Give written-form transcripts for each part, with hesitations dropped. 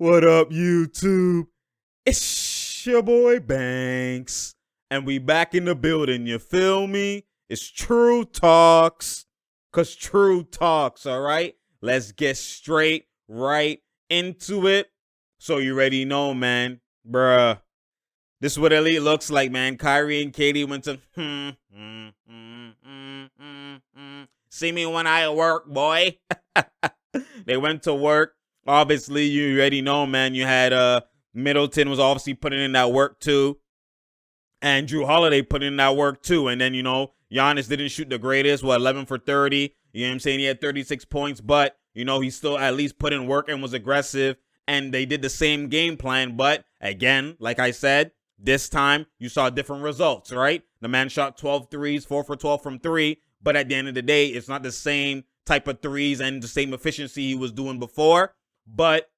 What up, YouTube? It's your boy Banks, and we back in the building, you feel me? It's True Talks, cause True Talks, alright? Let's get straight right into it. So you already know, man, bruh. This is what Elite looks like, man. Kyrie and Katie went to see me when I work, boy. They went to work. Obviously, you already know, man. You had Middleton was obviously putting in that work too. And Drew Holiday put in that work too. And then, Giannis didn't shoot the greatest, 11 for 30. You know what I'm saying? He had 36 points, but, he still at least put in work and was aggressive. And they did the same game plan. But again, like I said, this time you saw different results, right? The man shot 12 threes, 4 for 12 from 3. But at the end of the day, it's not the same type of threes and the same efficiency he was doing before. But,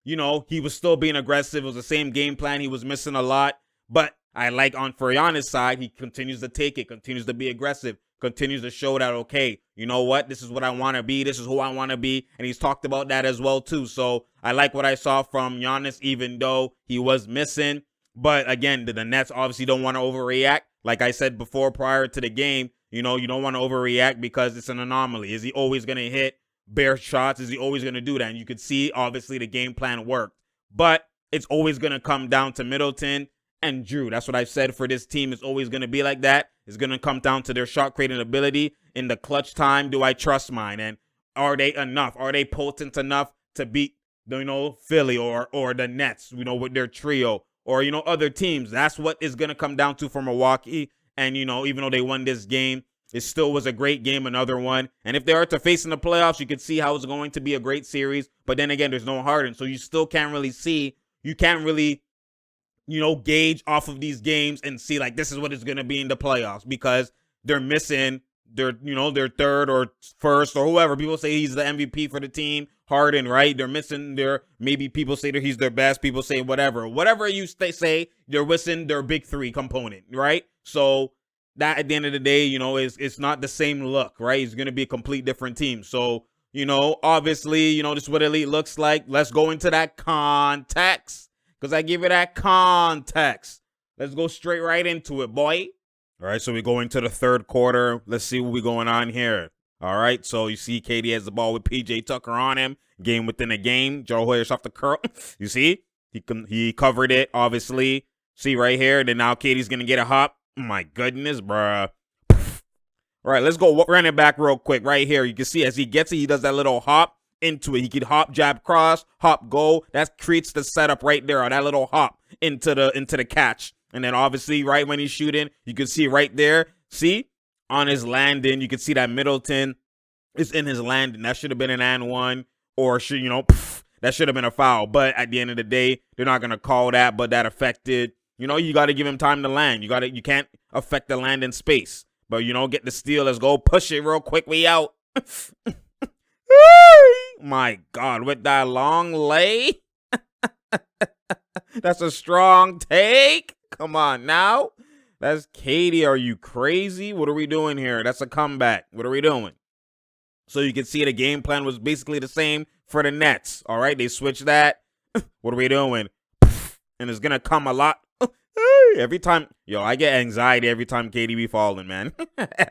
he was still being aggressive. It was the same game plan. He was missing a lot. But I like on for Giannis' side, he continues to take it, continues to be aggressive, continues to show that, okay, you know what? This is what I want to be. This is who I want to be. And he's talked about that as well, too. So I like what I saw from Giannis, even though he was missing. But again, the Nets obviously don't want to overreact. Like I said before, prior to the game, you don't want to overreact because it's an anomaly. Is he always going to hit bare shots? Is he always going to do that? And you could see, obviously, the game plan worked. But it's always going to come down to Middleton and Drew. That's what I've said for this team. It's always going to be like that. It's going to come down to their shot creating ability. In the clutch time, do I trust mine? And are they enough? Are they potent enough to beat, Philly or the Nets, with their trio? Or, other teams. That's what is going to come down to for Milwaukee. And, even though they won this game, it still was a great game, another one. And if they are to face in the playoffs, you can see how it's going to be a great series. But then again, there's no Harden. So you still can't really see. You can't really, gauge off of these games and see, like, this is what it's going to be in the playoffs. Because they're missing their third or first or whoever. People say he's the MVP for the team. Harden, right? They're missing maybe people say that he's their best. People say whatever. Whatever you say, they're missing their big three component, right? So that at the end of the day, it's not the same look, right? It's going to be a complete different team. So, obviously, this is what Elite looks like. Let's go into that context because I give you that context. Let's go straight right into it, boy. All right, so we go into the third quarter. Let's see what we going on here. All right, so you see KD has the ball with PJ Tucker on him. Game within a game. Joe Hoyer's off the curl. You see? He covered it, obviously. See right here. Then now KD's going to get a hop. Oh my goodness, bruh. All right, let's go run it back real quick right here. You can see as he gets it, he does that little hop into it. He could hop, jab, cross, hop, go. That creates the setup right there, or that little hop into the catch. And then obviously right when he's shooting, you can see right there. See? On his landing, you can see that Middleton is in his landing. That should have been an and one, or that should have been a foul. But at the end of the day, they're not gonna call that. But that affected. You got to give him time to land. You can't affect the landing space. But get the steal. Let's go push it real quick. We out. My God, with that long lay, that's a strong take. Come on now. That's Katie. Are you crazy? What are we doing here? That's a comeback. What are we doing? So you can see the game plan was basically the same for the Nets. All right, they switched that. What are we doing? And it's going to come a lot. Every time. I get anxiety every time KD be falling, man.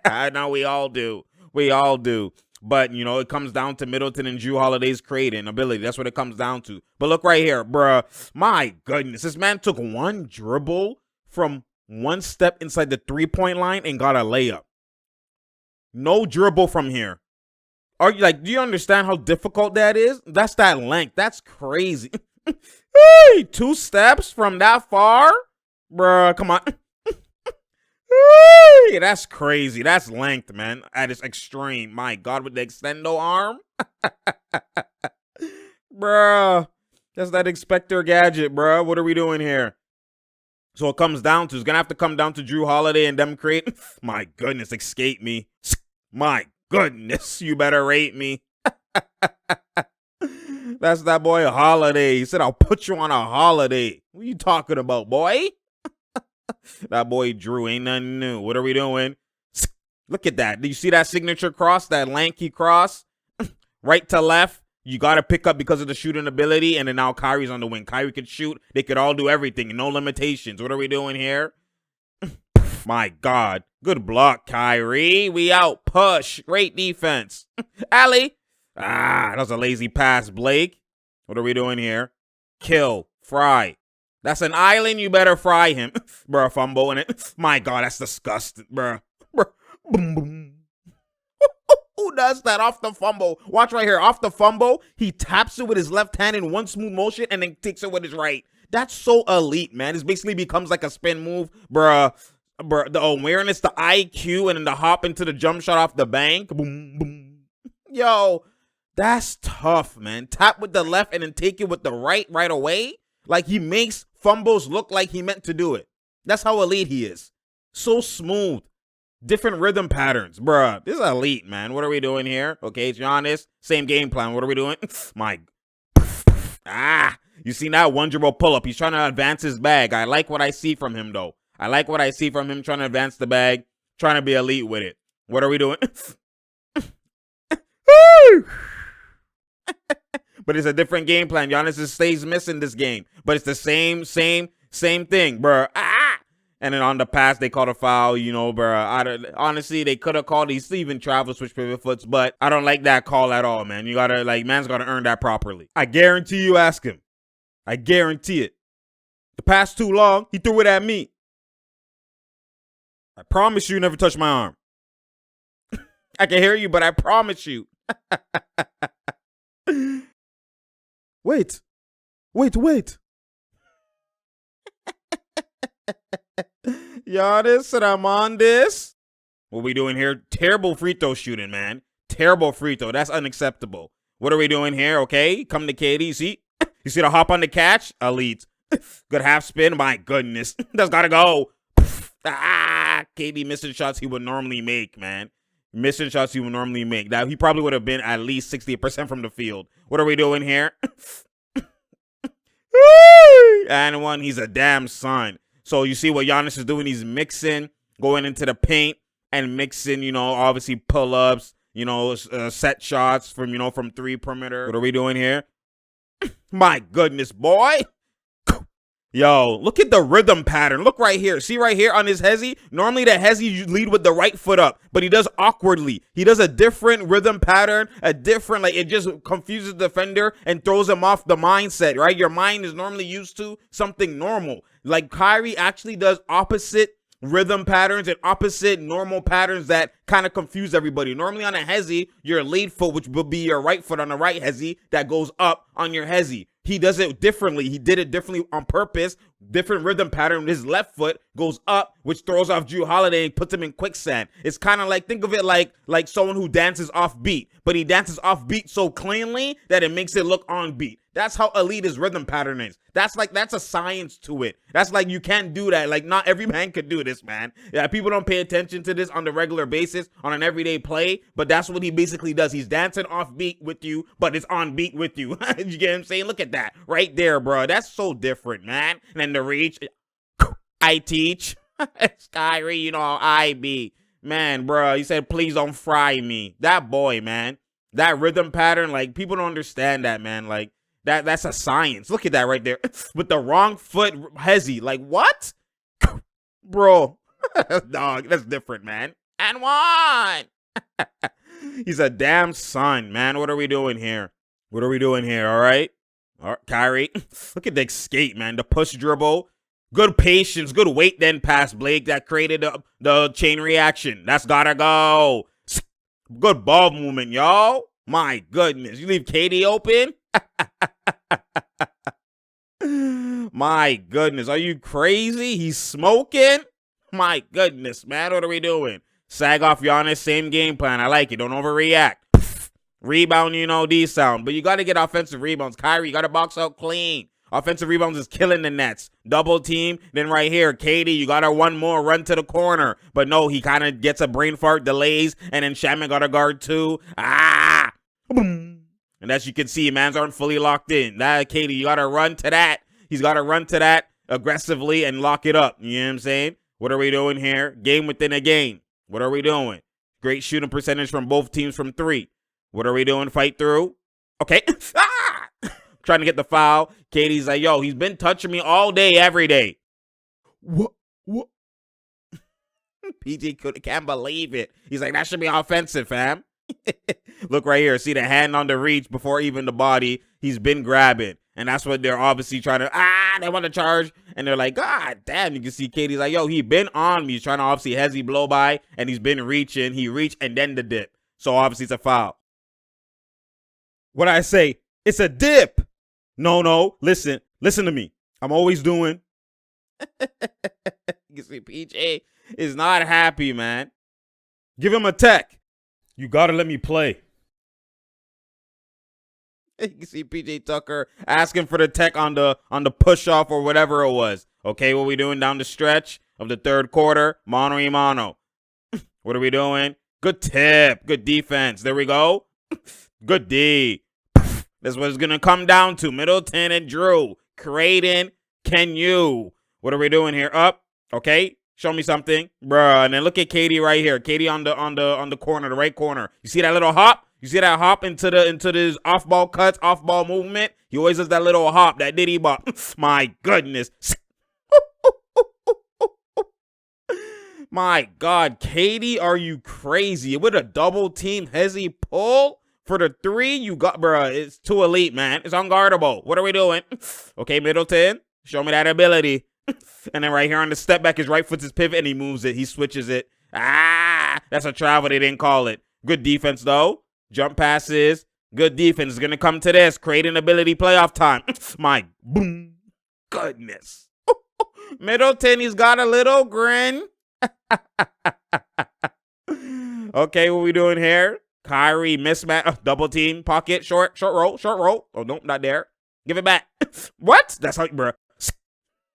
I know we all do. We all do. But, it comes down to Middleton and Drew Holiday's creating ability. That's what it comes down to. But look right here, bruh. My goodness. This man took one dribble from one step inside the three-point line and got a layup. No dribble from here. Do you understand how difficult that is? That's that length. That's crazy. Hey, 2 steps from that far? Bruh, come on. Hey, that's crazy. That's length, man. At its extreme. My God, with the extendo arm. Bruh. That's that Expector gadget, bruh. What are we doing here? So it comes down to, it's going to have to come down to Drew Holiday and them create. My goodness, escape me. My goodness, you better rate me. That's that boy Holiday. He said, I'll put you on a holiday. What are you talking about, boy? That boy Drew ain't nothing new. What are we doing? Look at that. Do you see that signature cross, that lanky cross? Right to left. You got to pick up because of the shooting ability, and then now Kyrie's on the wing. Kyrie could shoot. They could all do everything. No limitations. What are we doing here? My God. Good block, Kyrie. We out. Push. Great defense. Alley. That was a lazy pass, Blake. What are we doing here? Kill. Fry. That's an island. You better fry him. Bruh, fumble in it. My God, that's disgusting, bruh. Boom, boom. Who does that off the fumble? Watch right here. Off the fumble, he taps it with his left hand in one smooth motion and then takes it with his right. That's so elite, man. This basically becomes like a spin move, bruh. The awareness, the IQ, and then the hop into the jump shot off the bank. Boom, boom. Yo, that's tough, man. Tap with the left and then take it with the right away. Like, he makes fumbles look like he meant to do it. That's how elite he is. So smooth. Different rhythm patterns. Bruh, this is elite, man. What are we doing here? Okay, it's Giannis. Same game plan. What are we doing? My. You see that one dribble pull-up. He's trying to advance his bag. I like what I see from him, though. I like what I see from him trying to advance the bag, trying to be elite with it. What are we doing? But it's a different game plan. Giannis stays missing this game. But it's the same thing, bro. And then on the pass, they called a foul, you know, bro. Honestly, they could have called these Steven Travel switch pivot foots, but I don't like that call at all, man. You gotta, man's gotta earn that properly. I guarantee you ask him. I guarantee it. The pass too long, he threw it at me. I promise you never touch my arm. I can hear you, but I promise you. Wait. Giannis, and I'm on this. What we doing here? Terrible free throw shooting, man. Terrible free throw. That's unacceptable. What are we doing here? Okay, come to KD. You see the hop on the catch? Elite. Good half spin. My goodness. That's gotta go. KD missing shots he would normally make, man. Missing shots he would normally make. That he probably would have been at least 60% from the field. What are we doing here? And one, he's a damn son. So you see what Giannis is doing? He's mixing, going into the paint and mixing, you know, obviously pull-ups, you know, set shots from three perimeter. What are we doing here? My goodness, boy. Yo, look at the rhythm pattern. Look right here. See right here on his hezzy? Normally the hezzy you lead with the right foot up, but he does awkwardly. He does a different rhythm pattern, it just confuses the defender and throws him off the mindset, right? Your mind is normally used to something normal. Like Kyrie actually does opposite rhythm patterns and opposite normal patterns that kind of confuse everybody. Normally on a hezzy, your lead foot, which will be your right foot on the right hezzy, that goes up on your hezzy. He does it differently. He did it differently on purpose. Different rhythm pattern. His left foot goes up, which throws off Drew Holiday and puts him in quicksand. It's kind of like, think of it like someone who dances off beat, but he dances off beat so cleanly that it makes it look on beat. That's how elite his rhythm pattern is. That's a science to it. That's like, you can't do that. Like, not every man could do this, man. Yeah, people don't pay attention to this on the regular basis, on an everyday play, but that's what he basically does. He's dancing off beat with you, but it's on beat with you. You get what I'm saying? Look at that right there, bro. That's so different, man. And then the reach, I teach. Kyrie, you know how I be. Man, bro, he said, please don't fry me. That boy, man. That rhythm pattern, like, people don't understand that, man. Like, that's a science. Look at that right there. With the wrong foot, hezzy. Like, what? Bro. Dog, that's different, man. And one. He's a damn son, man. What are we doing here? All right? All right, Kyrie. Look at the skate, man. The push dribble. Good patience. Good weight then pass, Blake. That created the chain reaction. That's gotta go. Good ball movement, y'all. My goodness. You leave KD open? My goodness, are you crazy? He's smoking? My goodness, man, what are we doing? Sag off Giannis, same game plan. I like it. Don't overreact. Rebound, you know, D sound. But you got to get offensive rebounds. Kyrie, you got to box out clean. Offensive rebounds is killing the Nets. Double team. Then right here, KD, you got to one more, run to the corner. But no, he kind of gets a brain fart, delays, and then Shaman got a guard too. Boom. And as you can see, mans aren't fully locked in. That KD, you got to run to that. He's got to run to that aggressively and lock it up. You know what I'm saying? What are we doing here? Game within a game. What are we doing? Great shooting percentage from both teams from three. What are we doing? Fight through. Okay. Ah! Trying to get the foul. Katie's like, yo, he's been touching me all day, every day. What? PJ can't believe it. He's like, that should be offensive, fam. Look right here. See the hand on the reach before even the body. He's been grabbing. And that's what they're obviously trying to, they want to charge. And they're like, God damn. You can see Katie's like, yo, he been on me. He's trying to obviously hezzy blow by. And he's been reaching. He reached and then the dip. So obviously it's a foul. What I say? It's a dip. No. Listen to me. I'm always doing. You see PJ is not happy, man. Give him a tech. You gotta let me play. You can see PJ Tucker asking for the tech on the push off or whatever it was. Okay, what we doing down the stretch of the third quarter? Mano y mano. What are we doing? Good tip. Good defense. There we go. Good D. That's what it's gonna come down to. Middleton and Drew. Creighton, can you? What are we doing here? Up. Okay. Show me something. Bruh. And then look at Katie right here. Katie on the corner, the right corner. You see that little hop? You see that hop into this off-ball cuts, off-ball movement? He always does that little hop, that diddy bop. My goodness. My God. Katie, are you crazy? With a double team hezzy pull for the three, you got, bruh. It's too elite, man. It's unguardable. What are we doing? Okay, Middleton. Show me that ability. And then right here on the step back, his right foot's his pivot, and he moves it. He switches it. That's a travel. They didn't call it. Good defense, though. Jump passes. Good defense. Is going to come to this. Creating ability playoff time. My boom. Goodness. Middleton, he's got a little grin. Okay, what we doing here? Kyrie, mismatch. Double team. Pocket. Short roll. Oh, nope, not there. Give it back. What? That's how, bro.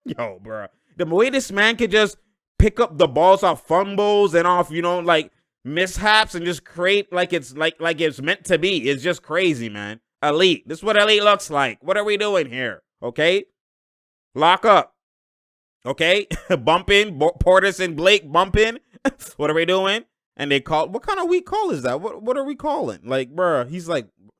Yo, bro. The way this man could just pick up the balls off fumbles and off, like mishaps and just create like it's meant to be. It's just crazy, man. Elite. This is what elite looks like. What are we doing here? Okay? Lock up. Okay? Bumping. Portis and Blake bumping. What are we doing? And they call, what kind of weak call is that? What are we calling? Like, bro, he's like,